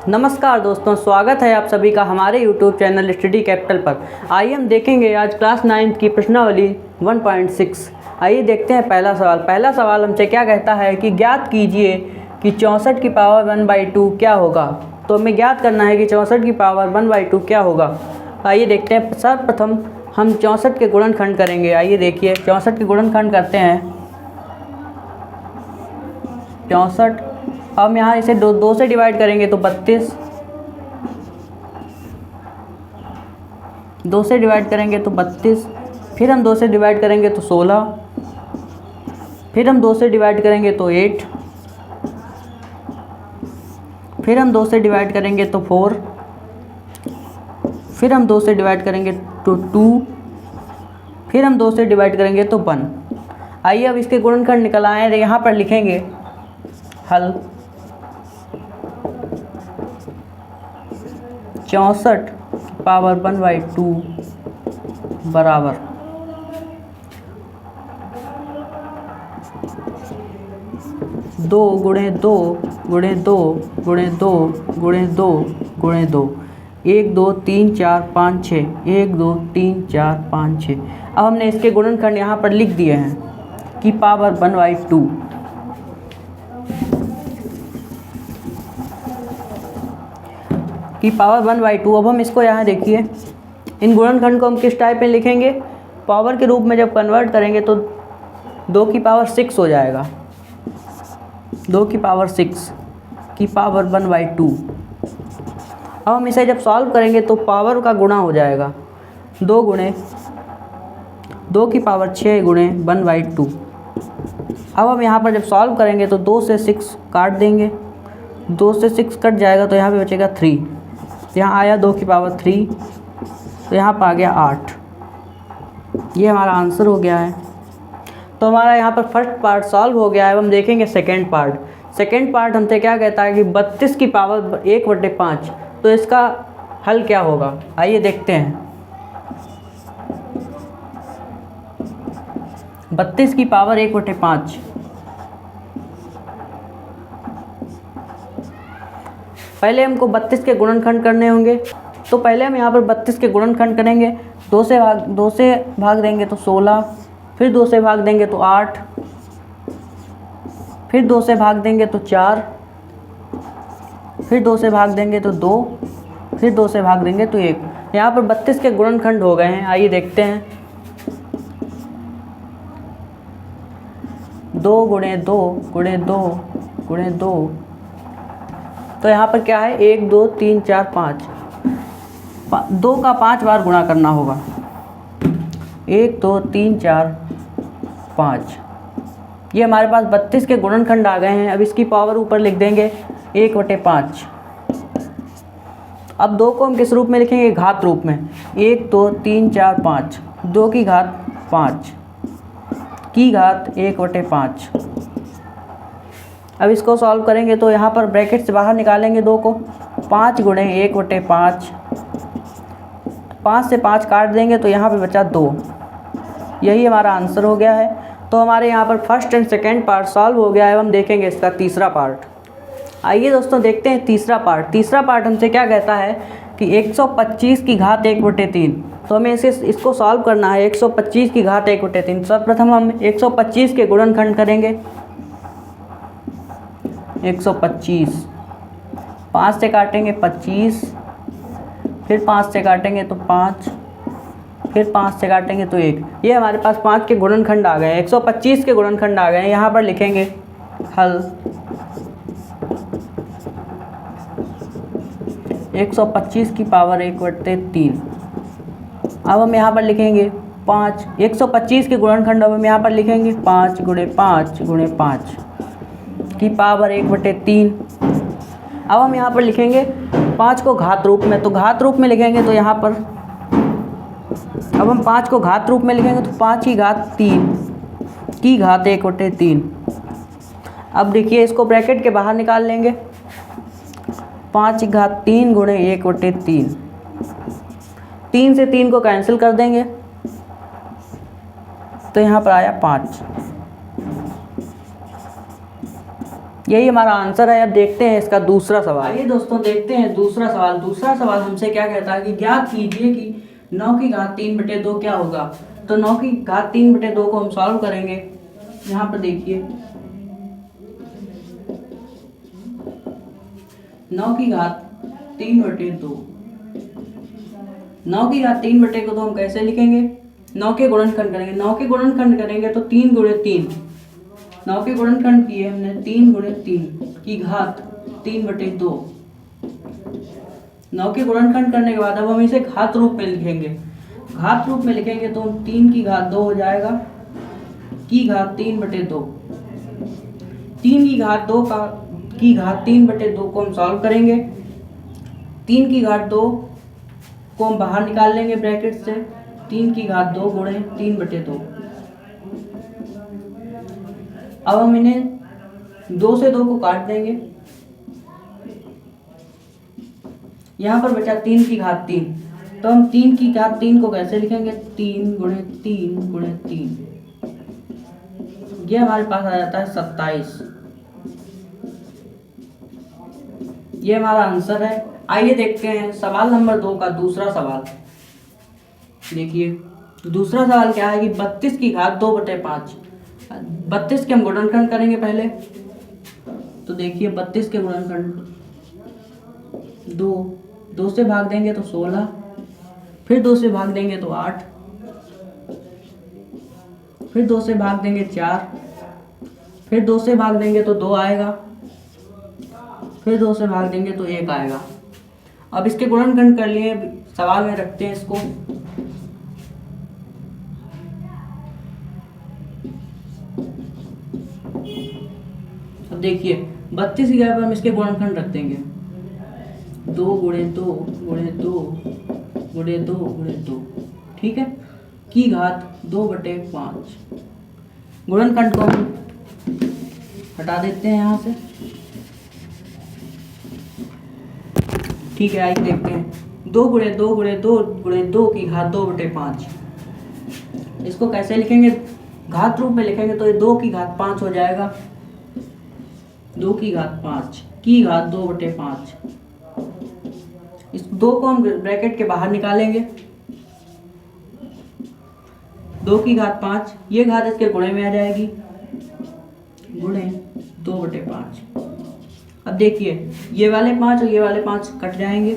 नमस्कार दोस्तों, स्वागत है आप सभी का हमारे YouTube चैनल स्टडी कैपिटल पर। आइए हम देखेंगे आज क्लास 9 की प्रश्नावली 1.6। आइए देखते हैं पहला सवाल हमसे क्या कहता है कि ज्ञात कीजिए कि 64 की पावर 1/2 क्या होगा। तो हमें ज्ञात करना है कि 64 की पावर 1/2 क्या होगा। आइए देखते हैं। सर्वप्रथम हम 64 के गुणनखंड करेंगे। आइए देखिए 64 के गुणनखंड करते हैं। 64 हम यहाँ इसे दो से डिवाइड करेंगे तो 32, 2 से डिवाइड करेंगे तो 32, फिर हम 2 से डिवाइड करेंगे तो 16, फिर हम 2 से डिवाइड करेंगे तो 8, फिर हम 2 से डिवाइड करेंगे तो 4, फिर हम 2 से डिवाइड करेंगे तो 2, फिर हम 2 से डिवाइड करेंगे तो 1। आइए अब इसके गुणनखंड निकल आए हैं। यहाँ पर लिखेंगे हल 64 पावर 1/2 बराबर 2 गुणे 2 गुणे 2 गुणे 2 गुणे 2 गुणे 2, 1 2 3 4 5 6, 1 2 3 4 5 6। अब हमने इसके गुणनखंड यहाँ पर लिख दिए हैं कि पावर 1/2 की पावर 1/2। अब हम इसको यहाँ देखिए, इन गुणनखंड को हम किस टाइप में लिखेंगे, पावर के रूप में जब कन्वर्ट करेंगे तो 2 की पावर 6 हो जाएगा। 2 की पावर 6 की पावर 1/2। अब हम इसे जब सॉल्व करेंगे तो पावर का गुणा हो जाएगा, 2 गुणे 2 की पावर 6 गुणे 1/2। अब हम यहाँ पर जब सॉल्व करेंगे तो 2 से 6 काट देंगे, 2 से 6 कट जाएगा तो यहाँ पे बचेगा 3। यहाँ आया 2 की पावर 3, तो यहाँ पर आ गया 8। ये हमारा आंसर हो गया है। तो हमारा यहाँ पर फर्स्ट पार्ट सॉल्व हो गया है। अब हम देखेंगे सेकेंड पार्ट। सेकेंड पार्ट हमसे क्या कहता है कि 32 की पावर 1/5, तो इसका हल क्या होगा। आइए देखते हैं। 32 की पावर 1/5, पहले हमको 32 के गुणनखंड करने होंगे। तो पहले हम यहाँ पर 32 के गुणनखंड करेंगे। 2 से भाग देंगे तो 16, फिर 2 से भाग देंगे तो 8, फिर 2 से भाग देंगे तो 4, फिर 2 से भाग देंगे तो 2, फिर 2 से भाग देंगे तो 1। यहाँ पर 32 के गुणनखंड हो गए हैं। आइए देखते हैं। 2 गुणे 2 गुणे 2 गुणे 2, तो यहाँ पर क्या है, 1 2 3 4 5, 2 का 5 बार गुणा करना होगा। 1 2 3 4 5, ये हमारे पास 32 के गुणनखंड आ गए हैं। अब इसकी पावर ऊपर लिख देंगे 1/5। अब 2 को हम किस रूप में लिखेंगे, घात रूप में। 1 2 3 4 5, 2 की घात 5 की घात 1/5। अब इसको सॉल्व करेंगे तो यहाँ पर ब्रैकेट से बाहर निकालेंगे 2 को। 5 गुणे 1/5, 5 से 5 काट देंगे तो यहाँ पे बचा 2। यही हमारा आंसर हो गया है। तो हमारे यहाँ पर first and second part solve हो गया है। हम देखेंगे इसका तीसरा पार्ट। आइए दोस्तों देखते हैं तीसरा पार्ट। तीसरा पार्ट हमसे क्या कहता है कि 125 की घात 1/3। तो हमें इसको सॉल्व करना है। 125 की घात 1/3। सर्वप्रथम हम 125 के गुणनखंड करेंगे। 125, 5 से काटेंगे 25, फिर 5 से काटेंगे तो 5, फिर 5 से काटेंगे तो 1। ये हमारे पास 5 के गुणनखंड आ गए हैं। 125 के गुणनखंड आ गए हैं। यहाँ पर लिखेंगे हल 125 की पावर 1/3। अब हम यहाँ पर लिखेंगे 5, 125 के गुणनखंड। अब हम यहाँ पर लिखेंगे 5 गुणे 5 गुणे 5 की पावर 1/3। अब हम यहाँ पर लिखेंगे 5 को घात रूप में। तो घात रूप में लिखेंगे तो यहाँ पर, अब हम 5 को घात रूप में लिखेंगे तो 5 की घात 3 की घात 1/3। अब देखिए इसको ब्रैकेट के बाहर निकाल लेंगे। 5 की घात 3 गुणे 1/3, 3 से 3 को कैंसिल कर देंगे तो यहाँ पर आया 5। यही हमारा आंसर है। अब देखते हैं इसका दूसरा सवाल। आइए दोस्तों देखते हैं दूसरा सवाल। दूसरा सवाल हमसे क्या कहता है कि ज्ञात कीजिए कि 9 की घात 3/2 क्या होगा। तो 9 की घात 3/2 को हम सॉल्व करेंगे। यहाँ पर देखिए 9 की घात 3/2, 9 की घात 3/2 को तो हम कैसे लिखेंगे, 9 के गुणनखंड करेंगे। 9 के गुणनखंड करेंगे तो 3 × 3, 9 के गुणनखंड किए हमने 3 × 3 की घात 3/2। 9 के गुणनखंड करने के बाद अब हम इसे घात रूप में लिखेंगे। घात रूप में लिखेंगे तो 3 की घात 2 हो जाएगा की घात 3/2। 3 की घात 2 की घात 3/2 को हम सॉल्व करेंगे। 3 की घात 2 को हम बाहर निकाल लेंगे ब्रैकेट से। 3 की घात 2 गुणे 3/2। अब हम इन्हें 2 से 2 को काट देंगे। यहाँ पर बचा 3 की घात 3। तो हम 3 की घात 3 को कैसे लिखेंगे, 3 × 3 × 3। ये हमारे पास आ जाता है 27। ये हमारा आंसर है। आइए देखते हैं सवाल नंबर 2 का दूसरा सवाल। देखिए दूसरा सवाल क्या है कि 32 की घात 2/5। 32 के हम गुणनखंड करेंगे पहले। तो देखिए 32 के गुणनखंड 2 से भाग देंगे तो 16, फिर 2 से भाग देंगे तो 8, फिर 2 से भाग देंगे 4, फिर 2 से भाग देंगे तो 2 आएगा, फिर 2 से भाग देंगे तो 1 आएगा। अब इसके गुणनखंड कर लिए, सवाल में रखते हैं इसको। अब देखिए 32 की जगह पर हम इसके गुणनखंड रख देंगे 2 × 2 × 2 × 2 × 2, ठीक है, की घात 2/5। गुणनखंड को हम हटा देते हैं यहाँ से, ठीक है। आइए देखते हैं 2 × 2 × 2 × 2 की घात 2/5। इसको कैसे लिखेंगे, घात रूप में लिखेंगे तो ये 2 की घात 5 हो जाएगा। 2 की घात 5 की घात 2/5। इस 2 को हम ब्रैकेट के बाहर निकालेंगे। 2 की घात 5, ये घात इसके गुणे में आ जाएगी, गुणे 2/5। अब देखिए ये वाले 5 और ये वाले 5 कट जाएंगे।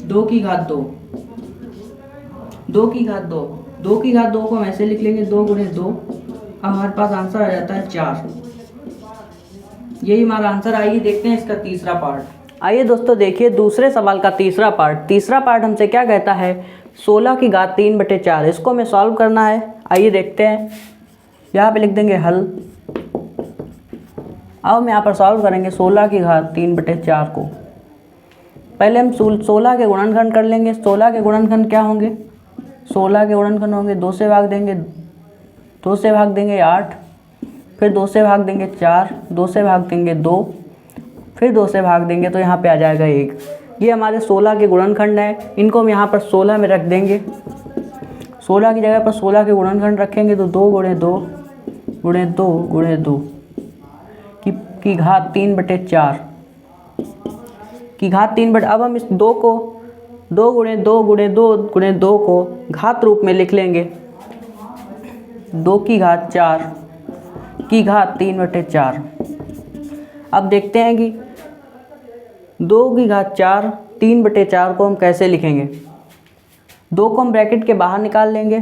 2 की घात 2, 2 की घात 2, 2 की घात 2 को हम ऐसे लिख लेंगे 2 × 2। अब हमारे पास आंसर आ जाता है 4। यही हमारा आंसर। आइए देखते हैं इसका तीसरा पार्ट। आइए दोस्तों देखिए दूसरे सवाल का तीसरा पार्ट। तीसरा पार्ट हमसे क्या कहता है, 16 की घात 3/4। इसको हमें सॉल्व करना है। आइए देखते हैं, यहाँ पे लिख देंगे हल। अब हम यहाँ पर सॉल्व करेंगे 16 की घात 3/4 को। पहले हम 16 के गुणनखंड कर लेंगे। 16 के गुणनखंड क्या होंगे, 16 के गुणनखंड होंगे 2 से भाग देंगे, 2 से भाग देंगे 8, फिर 2 से भाग देंगे 4, 2 से भाग देंगे 2, फिर 2 से भाग देंगे तो यहाँ पे आ जाएगा 1। ये हमारे 16 के गुणनखंड हैं। इनको हम यहाँ पर 16 में रख देंगे। 16 की जगह पर 16 के गुणनखंड रखेंगे तो 2 × 2 × 2 × 2 की घात 3/4 की घात 3/। अब हम इस 2 को 2 × 2 × 2 × 2 को घात रूप में लिख लेंगे। 2 की घात 4 की घात 3/4। अब देखते हैं कि 2 की घात 4 3/4 को हम कैसे लिखेंगे। 2 को हम ब्रैकेट के बाहर निकाल लेंगे।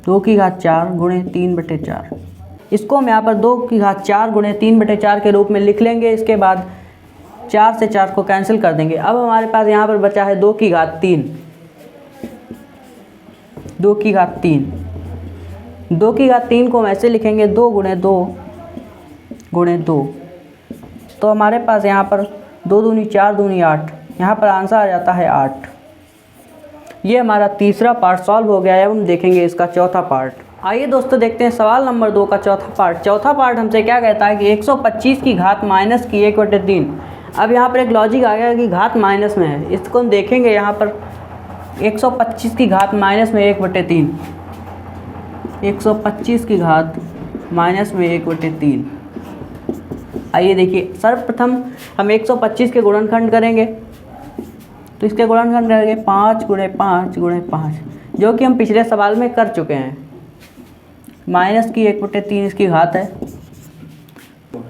2 की घात 4 गुणे 3/4। इसको हम यहाँ पर 2 की घात 4 गुणे 3/4 के रूप में लिख लेंगे। इसके बाद 4 से 4 को कैंसिल कर देंगे। अब हमारे पास यहाँ पर बचा है 2 की घात 3। 2 की घात 3, 2 की घात 3 को हम ऐसे लिखेंगे 2 × 2 × 2। तो हमारे पास यहाँ पर 2 दूनी 4 दूनी 8, यहाँ पर आंसर आ जाता है 8। ये हमारा तीसरा पार्ट सॉल्व हो गया है। अब हम देखेंगे इसका चौथा पार्ट। आइए दोस्तों देखते हैं सवाल नंबर 2 का चौथा पार्ट। चौथा पार्ट हमसे क्या कहता है कि 125 की घात माइनस की 1/3। अब यहाँ पर एक लॉजिक आ गया कि घात माइनस में है। इसको हम देखेंगे यहाँ पर 125 की घात माइनस में 1/3। 125 की घात माइनस में 1/3। आइए देखिए, सर्वप्रथम हम 125 के गुणनखंड करेंगे, तो इसके गुणनखंड करेंगे 5 × 5 × 5, जो कि हम पिछले सवाल में कर चुके हैं। माइनस की 1/3 इसकी घात है,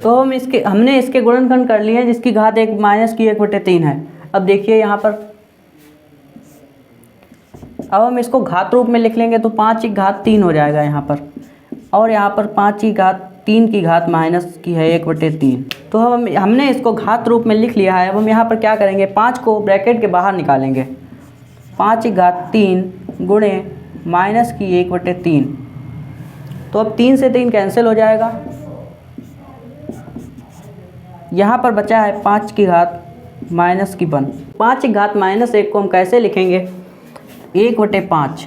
तो हमने इसके गुणनखंड कर लिए हैं जिसकी घात एक माइनस की 1/3 है। अब देखिए यहाँ पर, अब हम इसको घात रूप में लिख लेंगे तो 5 की घात 3 हो जाएगा यहाँ पर, और यहाँ पर 5 की घात 3 की घात माइनस की है 1/3। तो हमने इसको घात रूप में लिख लिया है। अब हम यहाँ पर क्या करेंगे, 5 को ब्रैकेट के बाहर निकालेंगे। 5 की घात 3 गुणे माइनस की 1/3, तो अब 3 से 3 कैंसिल हो जाएगा। यहाँ पर बचा है 5 की घात माइनस की 1। 5 की घात माइनस 1 को हम कैसे लिखेंगे, 1/5।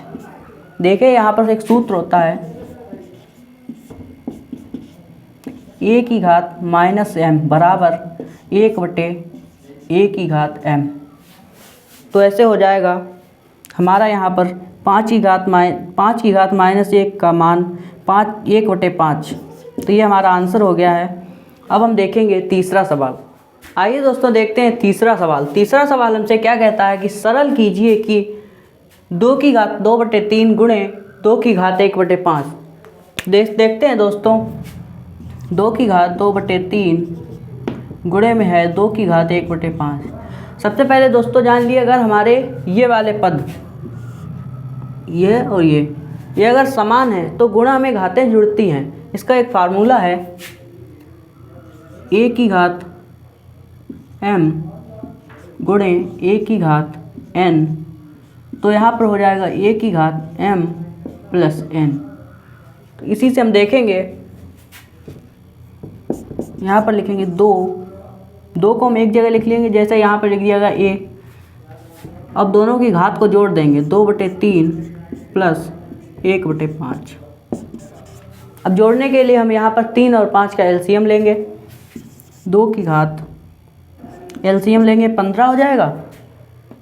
देखिए यहाँ पर एक सूत्र होता है, a की घात माइनस m बराबर 1/a की घात m। तो ऐसे हो जाएगा हमारा यहाँ पर 5 की घात माइनस 1 का मान 1/5। तो ये हमारा आंसर हो गया है। अब हम देखेंगे तीसरा सवाल। आइए दोस्तों देखते हैं तीसरा सवाल। तीसरा सवाल हमसे क्या कहता है कि सरल कीजिए कि 2 की घात 2/3 गुणे 2 की घात 1/5। देखते हैं दोस्तों, 2 की घात 2/3 गुणे में है 2 की घात 1/5। सबसे पहले दोस्तों जान लिए, अगर हमारे ये वाले पद, ये और ये अगर समान है तो गुणा में घातें जुड़ती हैं। इसका एक फार्मूला है, a की घात m गुणे a की घात n। तो यहाँ पर हो जाएगा a की घात m प्लस n। तो इसी से हम देखेंगे, यहाँ पर लिखेंगे 2 को हम एक जगह लिख लेंगे, जैसे यहाँ पर लिख दिया गया a। अब दोनों की घात को जोड़ देंगे, 2/3 प्लस 1/5। अब जोड़ने के लिए हम यहाँ पर 3 और 5 का एलसीएम लेंगे। 2 की घात एलसीएम लेंगे, 15 हो जाएगा।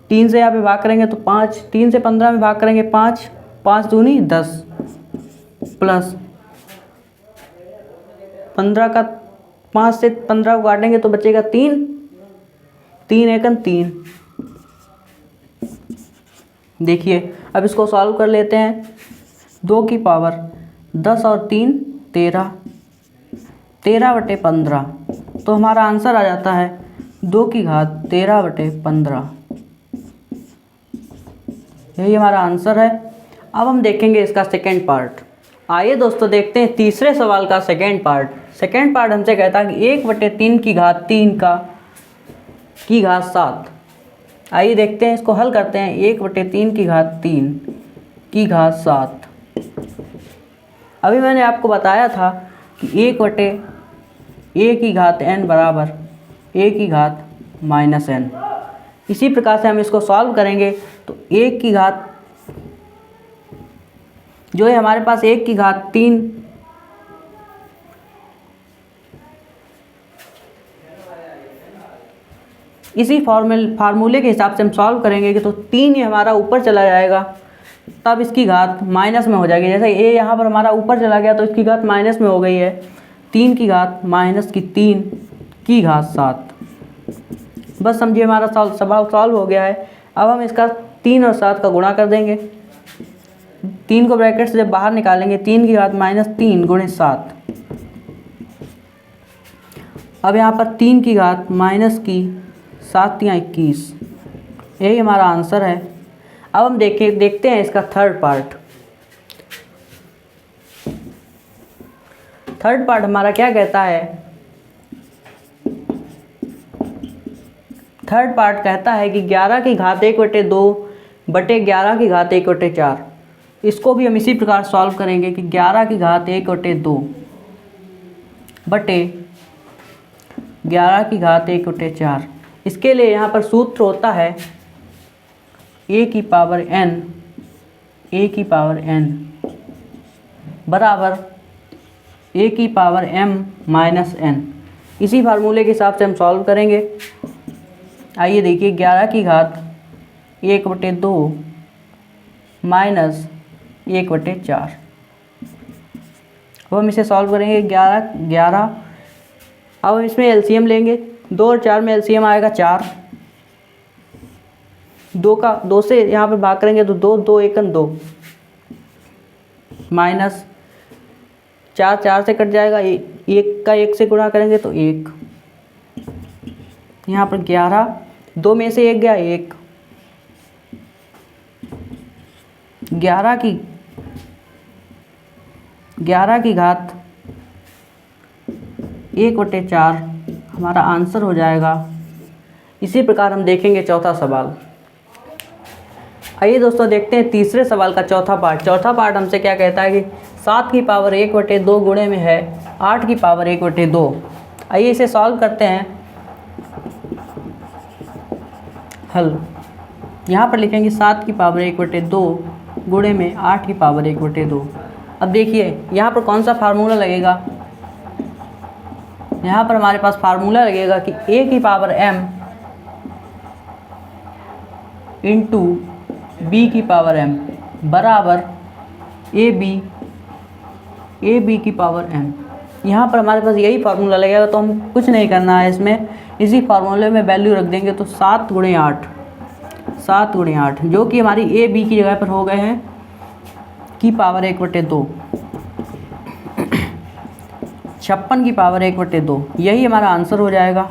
3 से यहाँ पे भाग करेंगे तो 5, 3 से 15 में भाग करेंगे 5, 5 दूनी 10 प्लस 15 का 5 से 15 को काटेंगे तो बचेगा 3, 3 एकम 3। देखिए अब इसको सॉल्व कर लेते हैं। 2 की पावर 10 और 3 13, 13/15। तो हमारा आंसर आ जाता है 2 की घात 13/15। यही हमारा आंसर है। अब हम देखेंगे इसका सेकेंड पार्ट। आइए दोस्तों देखते हैं तीसरे सवाल का सेकेंड पार्ट। सेकेंड पार्ट हमसे कहता है कि 1/3 की घात 3 की घात 7। आइए देखते हैं, इसको हल करते हैं। 1/3 की घात 3 की घात 7। अभी मैंने आपको बताया था कि 1/a की घात n बराबर a की घात माइनस n। इसी प्रकार से हम इसको सॉल्व करेंगे तो 1 की घात जो है हमारे पास 1 की घात 3 इसी फार्मूले के हिसाब से हम सॉल्व करेंगे कि तो 3 ही हमारा ऊपर चला जाएगा, तब इसकी घात माइनस में हो जाएगी। जैसे a यहाँ पर हमारा ऊपर चला गया तो इसकी घात माइनस में हो गई है। 3 की घात माइनस की 3 की घात 7। बस समझिए हमारा सवाल सॉल्व हो गया है। अब हम इसका 3 और 7 का गुणा कर देंगे। 3 को ब्रैकेट से जब बाहर निकालेंगे, 3 की घात माइनस 3 गुणे 7। अब यहाँ पर 3 की घात माइनस की 7 या 21। यही हमारा आंसर है। अब हम देखते हैं इसका थर्ड पार्ट। थर्ड पार्ट हमारा क्या कहता है, थर्ड पार्ट कहता है कि 11 की घात 1/2 बटे 11 की घात 1/4। इसको भी हम इसी प्रकार सॉल्व करेंगे कि 11 की घात 1/2 बटे 11 की घात 1/4। इसके लिए यहाँ पर सूत्र होता है a की पावर n बराबर a की पावर m माइनस n। इसी फार्मूले के हिसाब से हम सॉल्व करेंगे। आइए देखिए, 11 की घात 1/2 माइनस 1/4। अब हम इसे सॉल्व करेंगे 11। अब हम इसमें एलसीएम लेंगे, 2 और 4 में एलसीएम आएगा 4। 2 से यहाँ पर भाग करेंगे तो 2, 2 एकन 2, माइनस 4 से कट जाएगा, 1 का 1 से गुणा करेंगे तो 1। यहाँ पर 11, 2 में से 1 गया 1, 11 की घात 1/4 हमारा आंसर हो जाएगा। इसी प्रकार हम देखेंगे चौथा सवाल। आइए दोस्तों देखते हैं तीसरे सवाल का चौथा पार्ट। चौथा पार्ट हमसे क्या कहता है कि 7 की पावर 1/2 गुणे में है 8 की पावर 1/2। आइए इसे सॉल्व करते हैं। हल यहाँ पर लिखेंगे 7 की पावर 1/2 गुणे में 8 की पावर 1/2। अब देखिए यहाँ पर कौन सा फार्मूला लगेगा। यहाँ पर हमारे पास फार्मूला लगेगा कि a की पावर m इंटू b की पावर m बराबर a b की पावर m। यहाँ पर हमारे पास यही फार्मूला लगेगा, तो हम कुछ नहीं करना है इसमें, इसी फार्मूले में वैल्यू रख देंगे तो 7 × 8 जो कि हमारी a b की जगह पर हो गए हैं की पावर 1/2, 56 की पावर 1/2। यही हमारा आंसर हो जाएगा।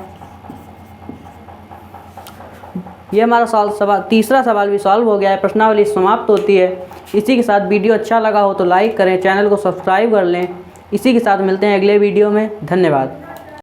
ये हमारा तीसरा सवाल भी सॉल्व हो गया है। प्रश्नावली समाप्त होती है। इसी के साथ वीडियो अच्छा लगा हो तो लाइक करें, चैनल को सब्सक्राइब कर लें। इसी के साथ मिलते हैं अगले वीडियो में। धन्यवाद।